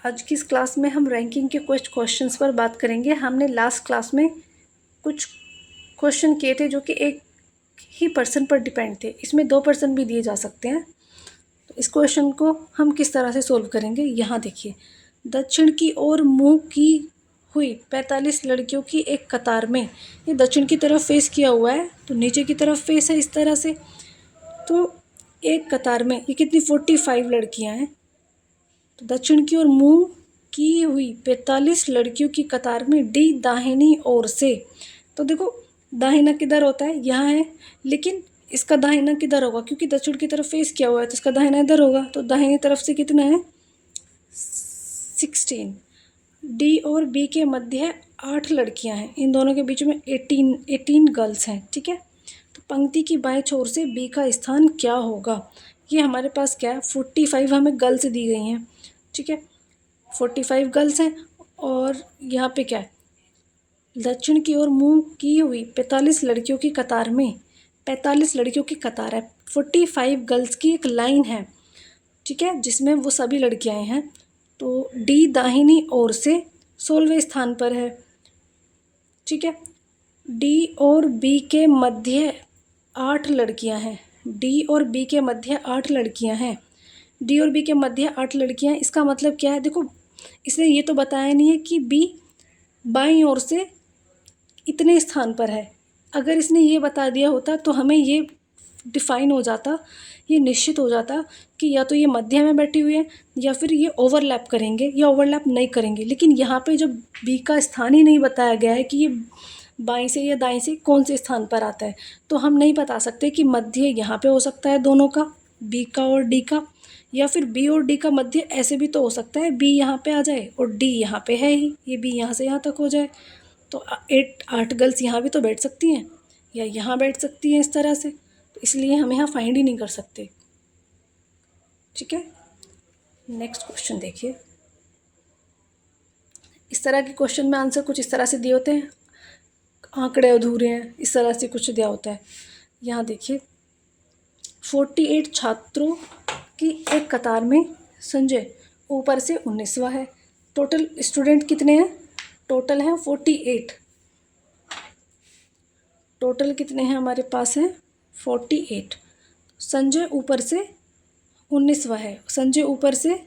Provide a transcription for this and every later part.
आज की इस क्लास में हम रैंकिंग के कुछ क्वेश्चंस पर बात करेंगे। हमने लास्ट क्लास में कुछ क्वेश्चन किए थे जो कि एक ही पर्सन पर डिपेंड थे। इसमें 2 पर्सन भी दिए जा सकते हैं। तो इस क्वेश्चन को हम किस तरह से सोल्व करेंगे, यहाँ देखिए। दक्षिण की ओर मुँह की हुई 45 लड़कियों की एक कतार में, ये दक्षिण की तरफ फेस किया हुआ है तो नीचे की तरफ फेस है इस तरह से। तो एक कतार में ये कितनी 45 लड़कियाँ हैं। तो दक्षिण की ओर मुँह की हुई 45 लड़कियों की कतार में डी दाहिनी ओर से। तो देखो दाहिना किधर होता है, यहाँ है, लेकिन इसका दाहिना किधर होगा, क्योंकि दक्षिण की तरफ फेस किया हुआ है तो इसका दाहिना इधर होगा। तो दाहिनी तरफ से कितना है 16। डी और बी के मध्य 8 लड़कियां हैं, इन दोनों के बीच में 18 गर्ल्स हैं, ठीक है। तो पंक्ति की बाएं छोर से बी का स्थान क्या होगा। ये हमारे पास क्या है 45 हमें गर्ल्स दी गई हैं, ठीक है। 45 गर्ल्स हैं और यहाँ पे क्या है दक्षिण की ओर मुँह की हुई 45 लड़कियों की कतार में 45 लड़कियों की कतार है। 45 गर्ल्स की एक लाइन है, ठीक है, जिसमें वो सभी लड़कियाँ हैं। तो डी दाहिनी ओर से 16वें स्थान पर है, ठीक है। डी और बी के मध्य 8 लड़कियां हैं। डी और बी के मध्य 8 लड़कियां हैं। डी और बी के मध्य 8 लड़कियां हैं, इसका मतलब क्या है, देखो इसने ये तो बताया नहीं है कि बी बाईं ओर से इतने स्थान पर है। अगर इसने ये बता दिया होता तो हमें ये डिफाइन हो जाता, ये निश्चित हो जाता कि या तो ये मध्य में बैठी हुई है या फिर ये ओवरलैप करेंगे या ओवरलैप नहीं करेंगे। लेकिन यहाँ पे जब बी का स्थान ही नहीं बताया गया है कि ये बाएं से या दाएं से कौन से स्थान पर आता है, तो हम नहीं बता सकते कि मध्य यहाँ पे हो सकता है दोनों का, बी का और डी का, या फिर बी और डी का मध्य ऐसे भी तो हो सकता है बी यहाँ पे आ जाए और डी यहाँ पे है ही, ये बी यहाँ से यहाँ तक हो जाए। तो 8 गर्ल्स यहाँ भी तो बैठ सकती हैं या यहाँ बैठ सकती हैं इस तरह से, तो इसलिए हम यहाँ फाइंड ही नहीं कर सकते, ठीक है। नेक्स्ट क्वेश्चन देखिए। इस तरह के क्वेश्चन में आंसर कुछ इस तरह से दिए होते हैं, आंकड़े अधूरे हैं, इस तरह से कुछ दिया होता है। यहाँ देखिए 48 छात्रों की एक कतार में संजय ऊपर से 19वां है। टोटल स्टूडेंट कितने हैं, टोटल हैं 48। टोटल कितने हैं हमारे पास हैं 48। संजय ऊपर से 19वां है, संजय ऊपर से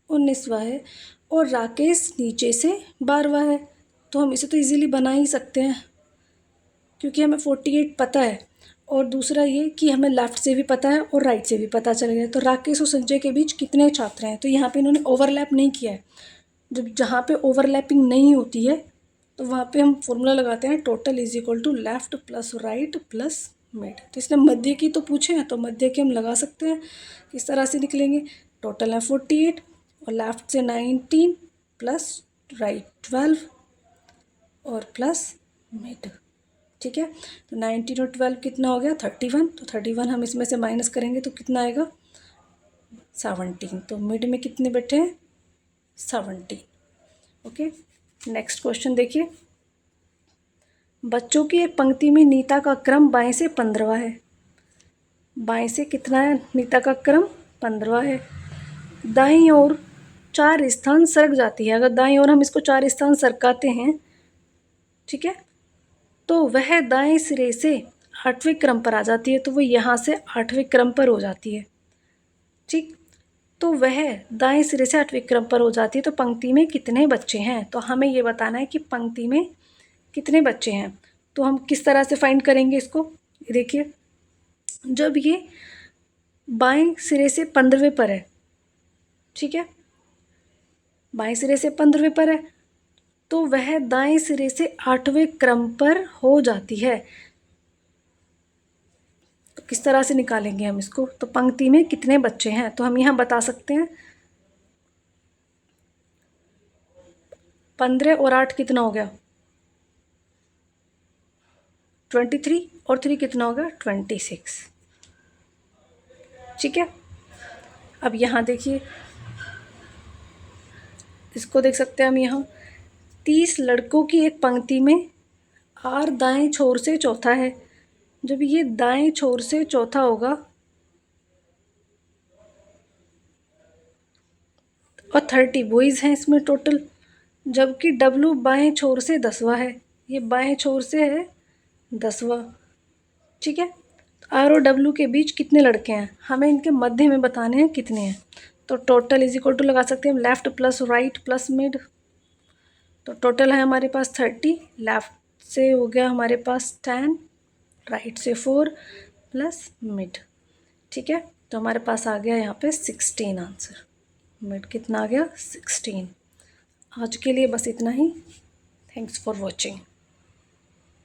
19वां है और राकेश नीचे से 12वां है। तो हम इसे तो इजीली बना ही सकते हैं क्योंकि हमें 48 पता है और दूसरा ये कि हमें लेफ़्ट से भी पता है और राइट से भी पता चल गया। तो राकेश और संजय के बीच कितने छात्र हैं, तो यहाँ पे इन्होंने ओवरलैप नहीं किया है। जब जहाँ पे ओवरलैपिंग नहीं होती है तो वहाँ पे हम फॉर्मूला लगाते हैं total is equal to left plus right plus mid. तो इसने मध्य की तो पूछे हैं तो मध्य के हम लगा सकते हैं, किस तरह से निकलेंगे। टोटल है 48 और लेफ़्ट से 19 प्लस राइट 12 और प्लस मिड, ठीक है। तो 19 और 12 कितना हो गया 31। तो 31 हम इसमें से माइनस करेंगे तो कितना आएगा 17। तो मिड में कितने बैठे हैं 17, ओके। नेक्स्ट क्वेश्चन देखिए। बच्चों की एक पंक्ति में नीता का क्रम बाएं से 15वां है। बाएं से कितना है नीता का क्रम 15वां है। दाईं ओर 4 स्थान सरक जाती है। अगर दाईं ओर हम इसको 4 स्थान सरकाते हैं, ठीक है, तो वह दाएं सिरे से 8वें क्रम पर आ जाती है। तो वो यहाँ से 8वें क्रम पर हो जाती है, ठीक। तो वह दाएं सिरे से 8वें क्रम पर हो जाती है। तो पंक्ति में कितने बच्चे हैं, तो हमें ये बताना है कि पंक्ति में कितने बच्चे हैं। तो हम किस तरह से फाइंड करेंगे इसको, देखिए जब ये बाएं सिरे से 15वें पर है, ठीक है, बाएं सिरे से 15वें पर है तो वह दाएं सिरे से 8वें क्रम पर हो जाती है। तो किस तरह से निकालेंगे हम इसको, तो पंक्ति में कितने बच्चे हैं, तो हम यहाँ बता सकते हैं 15 और 8 कितना हो गया 23 और 3 कितना हो गया 26, ठीक है। अब यहाँ देखिए इसको देख सकते हैं हम, यहाँ 30 लड़कों की एक पंक्ति में आर दाएं छोर से चौथा है। जब ये दाएं छोर से चौथा होगा और 30 बॉयज़ हैं इसमें टोटल, जबकि डब्लू बाएं छोर से 10वां है, ये बाएं छोर से है 10वां। ठीक है, आर और डब्लू के बीच कितने लड़के हैं, हमें इनके मध्य में बताने हैं कितने हैं। तो टोटल इज इक्वल टू लगा सकते हैं left plus right plus mid. तो टोटल है हमारे पास 30, लेफ़्ट से हो गया हमारे पास 10, राइट से 4 प्लस मिड। ठीक है, तो हमारे पास आ गया यहाँ पे 16 आंसर। मिड कितना आ गया 16। आज के लिए बस इतना ही। Thanks for watching.